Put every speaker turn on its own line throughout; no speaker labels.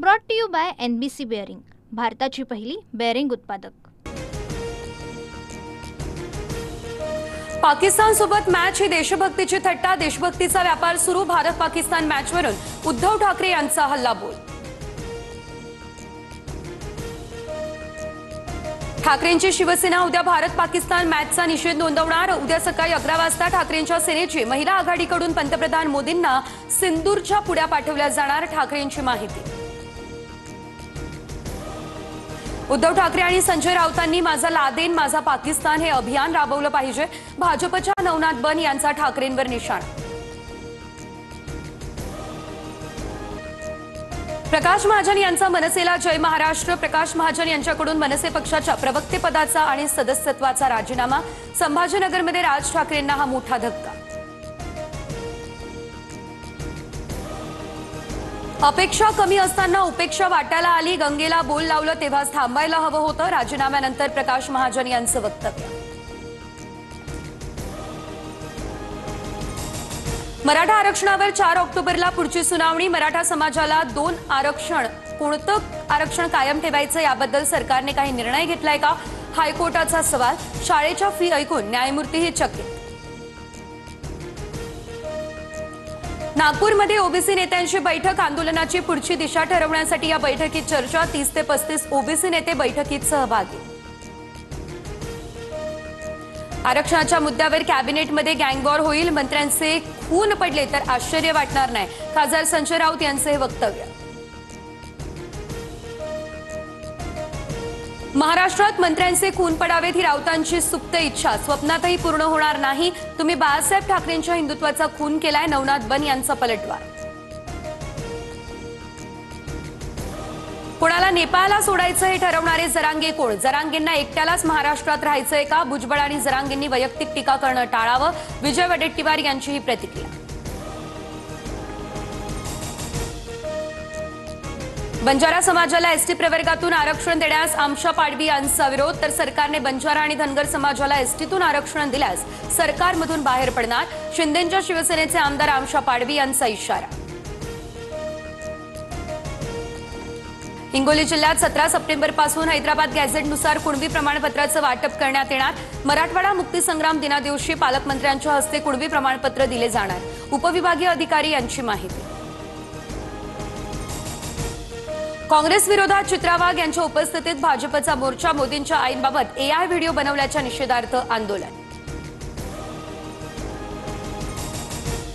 Brought to you by NBC bearing, भारताची पहिली bearing उत्पादक।
पाकिस्तान सोबत मॅच ही देशभक्तीची थट्टा, देशभक्तीचा व्यापार सुरू। भारत पाकिस्तान मॅचवरून उद्धव ठाकरे यांचा हल्लाबोल। ठाकरेंची शिवसेना उद्या भारत पाकिस्तान मॅचचा निषेध नोंदवणार। उद्या सकाळी 11 वाजता ठाकरेंच्या सेनेची महिला आघाडीकडून पंतप्रधान मोदींना सिंदूरच्या पुड्या पाठवल्या जाणार, ठाकरेंची माहिती। उद्धव ठाकरे आणि संजय राऊतांनी माझा लादेन माझा पाकिस्तान हे अभियान राबवलं पाहिजे, भाजपच्या नवनाथ बन यांचा ठाकरेंवर निशाणा। प्रकाश महाजन यांचा मनसेला जय महाराष्ट्र। प्रकाश महाजन यांच्याकडून मनसे पक्षाच्या प्रवक्तेपदाचा आणि सदस्यत्वाचा राजीनामा। संभाजीनगरमध्ये राज ठाकरेंना हा मोठा धक्का। अपेक्षा कमी असताना उपेक्षा वाटायला आली, गंगेला बोल लावलं तेव्हाच थांबायला हवं होतं, राजीनाम्यानंतर प्रकाश महाजन यांचं वक्तव्य। मराठा आरक्षणावर 4 ऑक्टोबरला पुढची सुनावणी। मराठा समाजाला 2 आरक्षण, कोणतं आरक्षण कायम ठेवायचं याबद्दल सरकारने काही निर्णय घेतलाय का, हायकोर्टाचा सवाल। शाळेच्या फी ऐकून न्यायमूर्तीही चकित। नागपूरमध्ये ओबीसी नेत्यांची बैठक, आंदोलनाची पुढची दिशा ठरवण्यासाठी या बैठकीत चर्चा। 30 ते 35 ओबीसी नेते बैठकीत सहभागी। आरक्षणाच्या मुद्द्यावर कॅबिनेटमध्ये गँगवॉर होईल, मंत्र्यांचे खून पडले तर आश्चर्य वाटणार नाही, खासदार संजय राऊत यांचे हे वक्तव्य। महाराष्ट्रात मंत्र्यांचे खून पडावेत ही राऊतांची सुप्त इच्छा, स्वप्नातही पूर्ण होणार नाही। तुम्ही बाळासाहेब ठाकरेंच्या हिंदुत्वाचा खून केलाय, नवनाथ बन यांचा पलटवार। कोणाला नेपाळला सोडायचं हे ठरवणारे जरांगे कोण, जरांगेंना एकट्यालाच महाराष्ट्रात राहायचंय का, भुजबळ आणि जरांगेंनी वैयक्तिक टीका करणं टाळावं, विजय वडेट्टीवार यांची ही प्रतिक्रिया। बंजारा समाजाला एसटी प्रवर्गातून आरक्षण देण्यास आमशा पाडवी यांचा विरोध, तर सरकारने बंजारा आणि धनगर समाजाला एसटीतून आरक्षण दिल्यास सरकारमधून बाहेर पडणार, शिंदेंच्या शिवसेनेचे आमदार आमशा पाडवी यांचा इशारा। हिंगोली जिल्ह्यात 17 सप्टेंबरपासून हैदराबाद गॅझेटनुसार कुणबी प्रमाणपत्राचं वाटप करण्यात येणार। मराठवाडा मुक्तीसंग्राम दिनादिवशी पालकमंत्र्यांच्या हस्ते कुणबी प्रमाणपत्र दिले जाणार, उपविभागीय अधिकारी यांची माहिती। काँग्रेस विरोधात चित्रा वाघ यांच्या उपस्थितीत भाजपचा मोर्चा, मोदींच्या आईंबाबत AI व्हिडिओ बनवल्याच्या निषेधार्थ आंदोलन।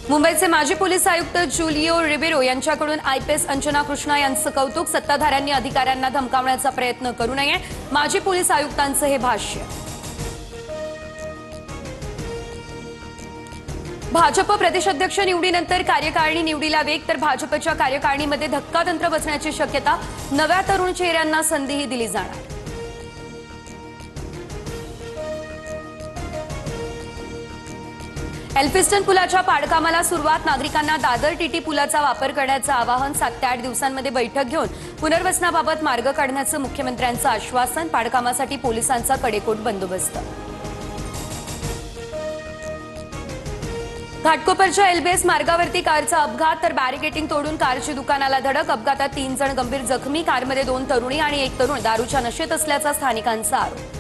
मुंबईचे माजी पोलीस आयुक्त जुलिओ रिबेरो यांच्याकडून IPS अंजना कृष्णा यांचं कौतुक, सत्ताधाऱ्यांनी अधिकाऱ्यांना धमकावण्याचा प्रयत्न करू नये, माजी पोलीस आयुक्तांचं हे भाष्य। भाजप प्रदेशाध्यक्ष निवडीनंतर कार्यकारिणी निवडीला वेग, तर भाजपच्या कार्यकारिणीमध्ये धक्कातंत्र बसण्याची शक्यता, नव्या तरुण चेहऱ्यांना संधीही दिली जाणार। एल्फिस्टन पुलाच्या पाडकामाला सुरुवात, नागरिकांना दादर TT पुलाचा वापर करण्याचं आवाहन, 7 ते 8 दिवसांमध्ये बैठक घेऊन पुनर्वसनाबाबत मार्ग काढण्याचं मुख्यमंत्र्यांचं आश्वासन, पाडकामासाठी पोलिसांचा कडेकोट बंदोबस्त। घाटकोपरच्या एलबीएस मार्गावरती कारचा अपघात, तर बॅरिकेटिंग तोडून कारची दुकानाला धडक, अपघातात 3 जण गंभीर जखमी, कारमध्ये 2 तरुणी आणि 1 तरुण दारूच्या नशेत असल्याचा स्थानिकांचा आरोप।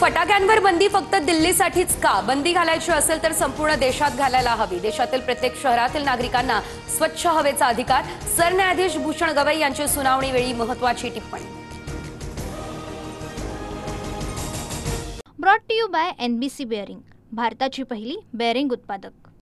फटाक्यांवर बंदी फक्त दिल्लीसाठीच का, बंदी घालायची असेल तर संपूर्ण देशात घालायला हवी, देशातील प्रत्येक शहरातील नागरिकांना स्वच्छ हवेचा अधिकार, सरन्यायाधीश भूषण गवई यांची सुनावणीवेळी महत्त्वाची टिप्पणी।
Brought to you by NBC bearing, भारताची पहिली बेअरिंग उत्पादक।